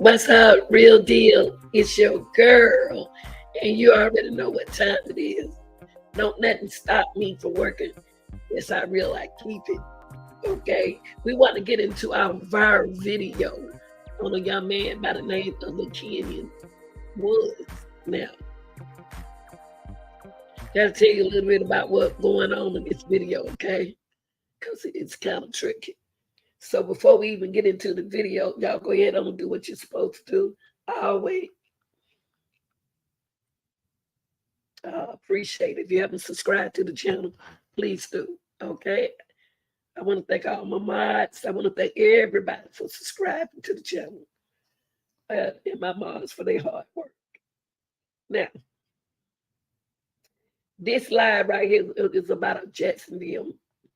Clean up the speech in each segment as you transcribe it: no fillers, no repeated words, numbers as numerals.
What's up, real deal? It's your girl, and you already know what time it is. Don't nothing stop me from working. Yes, I real I keep it. Okay, we want to get into our viral video on a young man by the name of LaKenyon Woods. Now, gotta tell you a little bit about what's going on in this video, okay? Because it's kind of tricky. So before we even get into the video, y'all go ahead and do what you're supposed to do. Always appreciate it. If you haven't subscribed to the channel, please do. Okay. I want to thank all my mods. I want to thank everybody for subscribing to the channel and my mods for their hard work. Now, this live right here is about a Jacksonville,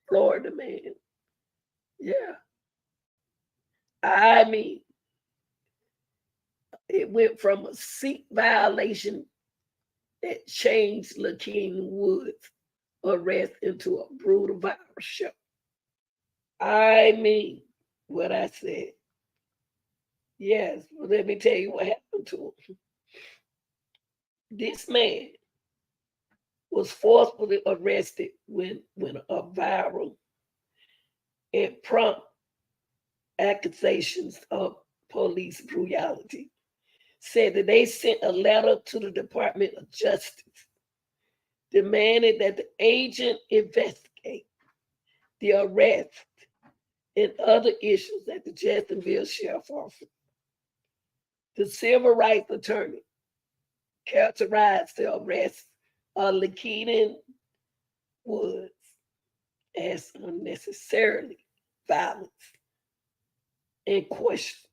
Florida man. Yeah. I mean, it went from a seat violation that changed LaKenyon Woods' arrest into a brutal viral show. I mean what I said. Yes, well, let me tell you what happened to him. This man was forcefully arrested when a viral and prompt accusations of police brutality said that they sent a letter to the Department of Justice demanding that the agent investigate the arrest and other issues at the Jacksonville Sheriff's Office. The civil rights attorney characterized the arrest of LaKenyon Woods as unnecessarily violent and questioned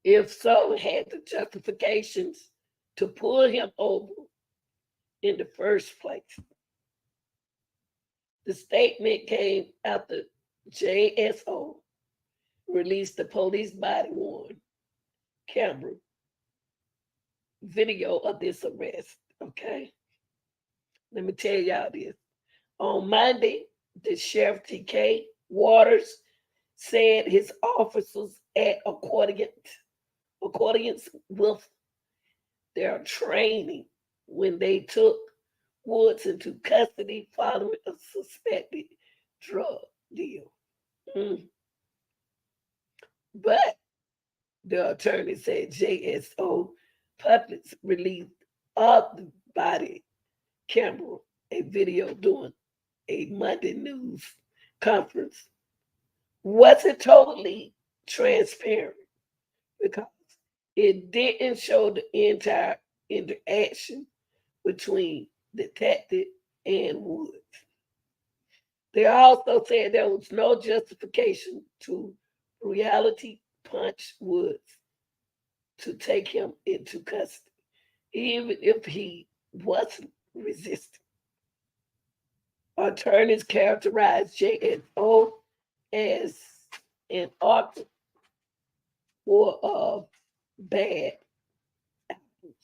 if so had the justifications to pull him over in the first place. The statement came after JSO released the police body worn camera video of this arrest. Okay. Let me tell y'all this. On Monday, the Sheriff TK Waters said his officers at accordance with their training when they took Woods into custody following a suspected drug deal. But the attorney said JSO puppets released of the body camera a video during a Monday news conference wasn't totally transparent because it didn't show the entire interaction between detective and Woods. They also said there was no justification to reality punch Woods to take him into custody, even if he wasn't resisting. Attorneys characterized JSO as an author for bad apples.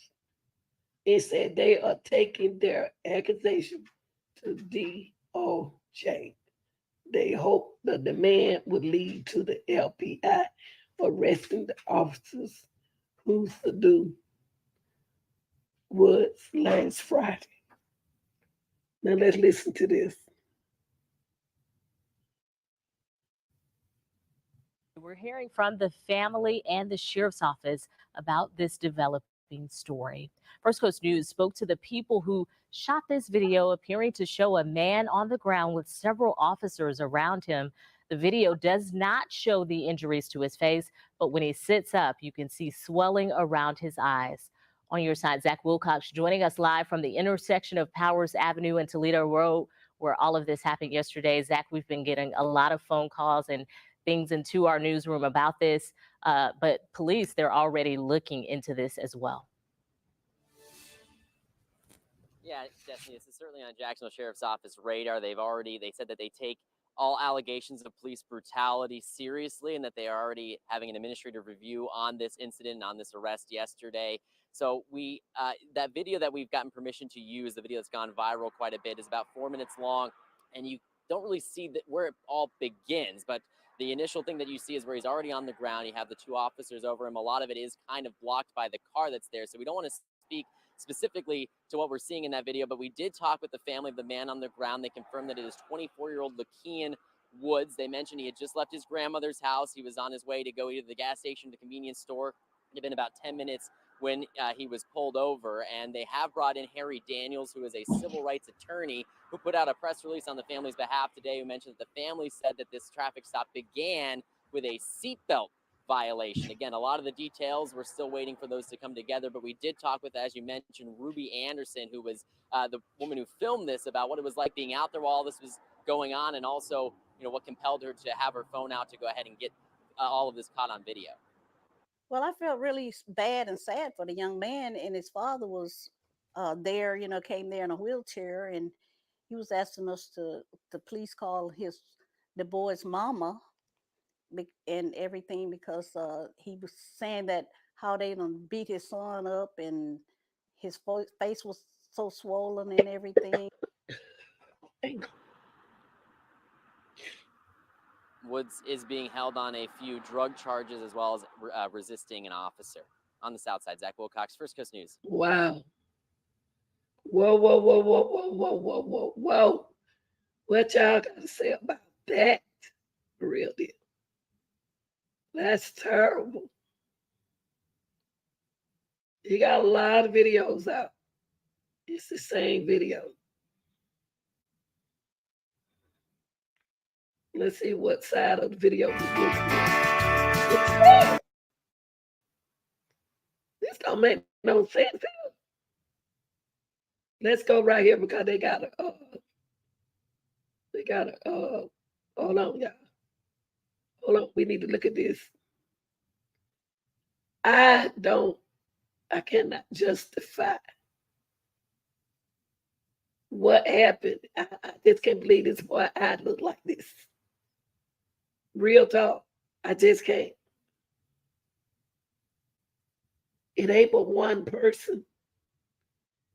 It said they are taking their accusation to DOJ. They hope the demand would lead to the LPI arresting the officers who subdued Woods last Friday. Now let's listen to this. We're hearing from the family and the sheriff's office about this developing story. First Coast News spoke to the people who shot this video, appearing to show a man on the ground with several officers around him. The video does not show the injuries to his face, but when he sits up, you can see swelling around his eyes. On your side, Zach Wilcox joining us live from the intersection of Powers Avenue and Toledo Road, where all of this happened yesterday. Zach, we've been getting a lot of phone calls and things into our newsroom about this, but police, they're already looking into this as well. Yeah, definitely. This is certainly on Jacksonville Sheriff's Office radar. They said that they take all allegations of police brutality seriously and that they are already having an administrative review on this incident, on this arrest yesterday. So that video that we've gotten permission to use, the video that's gone viral quite a bit, is about 4 minutes long, and you don't really see that where it all begins, but the initial thing that you see is where he's already on the ground. You have the two officers over him. A lot of it is kind of blocked by the car that's there. So we don't want to speak specifically to what we're seeing in that video, but we did talk with the family of the man on the ground. They confirmed that it is 24-year-old Lakean Woods. They mentioned he had just left his grandmother's house. He was on his way to go either to the gas station, the convenience store. It had been about 10 minutes when he was pulled over, and they have brought in Harry Daniels, who is a civil rights attorney, who put out a press release on the family's behalf today, who mentioned that the family said that this traffic stop began with a seatbelt violation. Again, a lot of the details, we're still waiting for those to come together, but we did talk with, as you mentioned, Ruby Anderson, who was the woman who filmed this, about what it was like being out there while all this was going on, and also, you know, what compelled her to have her phone out to go ahead and get all of this caught on video. Well, I felt really bad and sad for the young man, and his father was there, you know, came there in a wheelchair, and he was asking us to please call the boy's mama and everything, because he was saying that how they done beat his son up, and his face was so swollen and everything. Woods is being held on a few drug charges as well as resisting an officer on the south side. Zach Wilcox, First Coast News. Wow. Whoa, whoa, whoa, whoa, whoa, whoa, whoa, whoa, whoa. What y'all got to say about that? For real deal. That's terrible. You got a lot of videos out. It's the same video. Let's see what side of the video is looking. This don't make no sense. Let's go right here, because they got a hold on, y'all. Hold on, we need to look at this. I cannot justify what happened. I just can't believe this boy I look like this. Real talk. I just can't. It ain't but one person.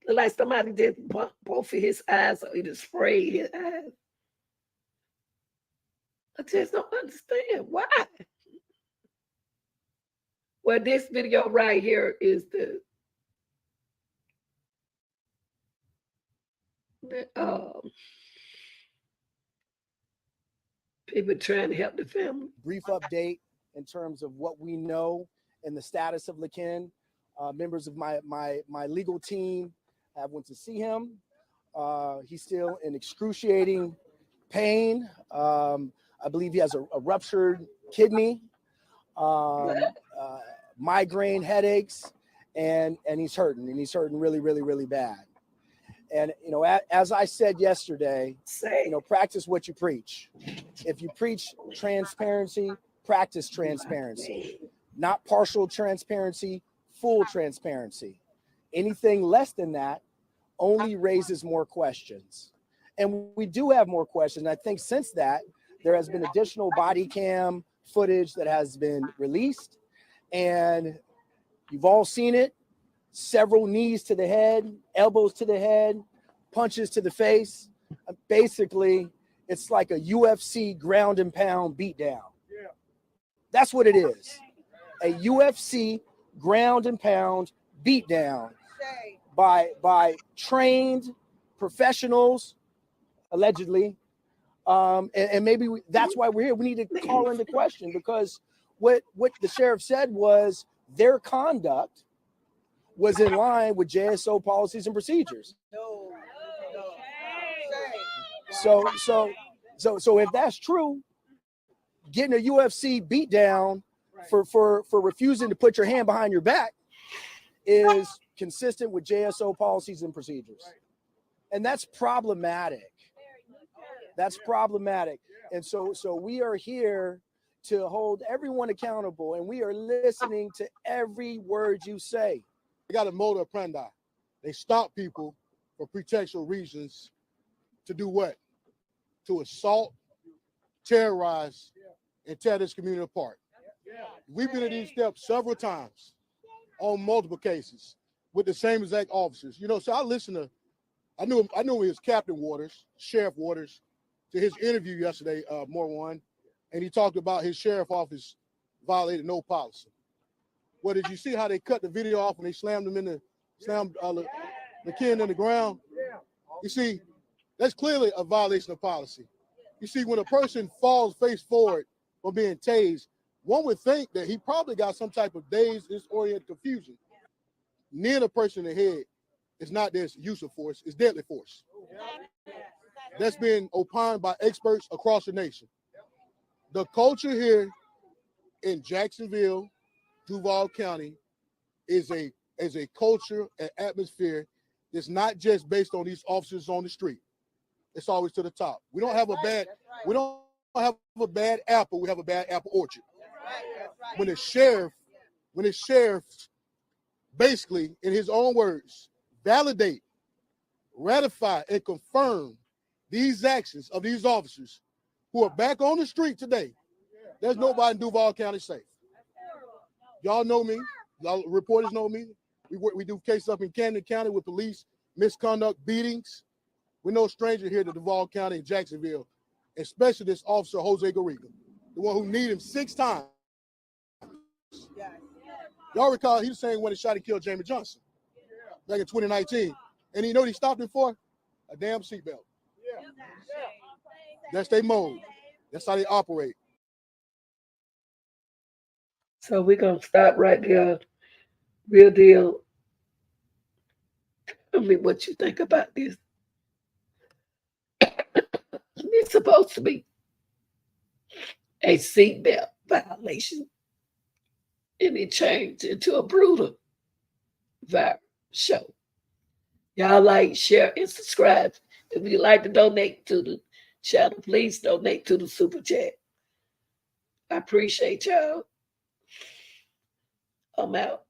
Look like somebody just bumped both of his eyes, or he just sprayed his eyes. I just don't understand why. Well, this video right here is the people trying to help the family. Brief update in terms of what we know and the status of Lakean. Members of my legal team have went to see him. He's still in excruciating pain. I believe he has a ruptured kidney, migraine headaches, and he's hurting, really, really, really bad. And, you know, as I said yesterday, you know, practice what you preach. If you preach transparency, practice transparency, not partial transparency, full transparency. Anything less than that only raises more questions. And we do have more questions. I think since that, there has been additional body cam footage that has been released, and you've all seen it. Several knees to the head, elbows to the head, punches to the face. Basically, it's like a UFC ground and pound beatdown. That's what it is. A UFC ground and pound beatdown by trained professionals, allegedly. And maybe that's why we're here. We need to call into question, because what the sheriff said was their conduct was in line with JSO policies and procedures. So if that's true, getting a UFC beatdown for refusing to put your hand behind your back is consistent with JSO policies and procedures. And that's problematic. That's problematic. And so we are here to hold everyone accountable, and we are listening to every word you say. They got a modus operandi. They stop people for pretextual reasons to do what? To assault, terrorize, and tear this community apart. We've been at these steps several times on multiple cases with the same exact officers. You know, so I knew him as Captain Waters, Sheriff Waters, to his interview yesterday, Morwan, and he talked about his sheriff office violated no policy. Well, did you see how they cut the video off and they slammed him in the McKinn in the ground? You see, that's clearly a violation of policy. You see, when a person falls face forward or being tased, one would think that he probably got some type of dazed, disoriented confusion. Near the person in the head is not this use of force, it's deadly force. That's been opined by experts across the nation. The culture here in Jacksonville, Duval County, is a culture and atmosphere that's not just based on these officers on the street. It's always to the top. We don't have a bad apple, we have a bad apple orchard. When the sheriff basically, in his own words, validate, ratify, and confirm these actions of these officers who are back on the street today, there's nobody in Duval County safe. Y'all know me. Y'all reporters know me. We do cases up in Camden County with police misconduct, beatings. We're no stranger here to Duval County and Jacksonville, especially this officer, Jose Garriga, the one who needed him 6 times. Y'all recall he was saying when he shot and killed Jamie Johnson back in 2019. And you know what he stopped him for? A damn seatbelt. That's their mode. That's how they operate. So we're going to stop right there. Real deal. Tell me what you think about this. It's supposed to be a seatbelt violation, and it changed into a brutal viral show. Y'all like, share, and subscribe. If you'd like to donate to the channel, please donate to the super chat. I appreciate y'all. I'm out.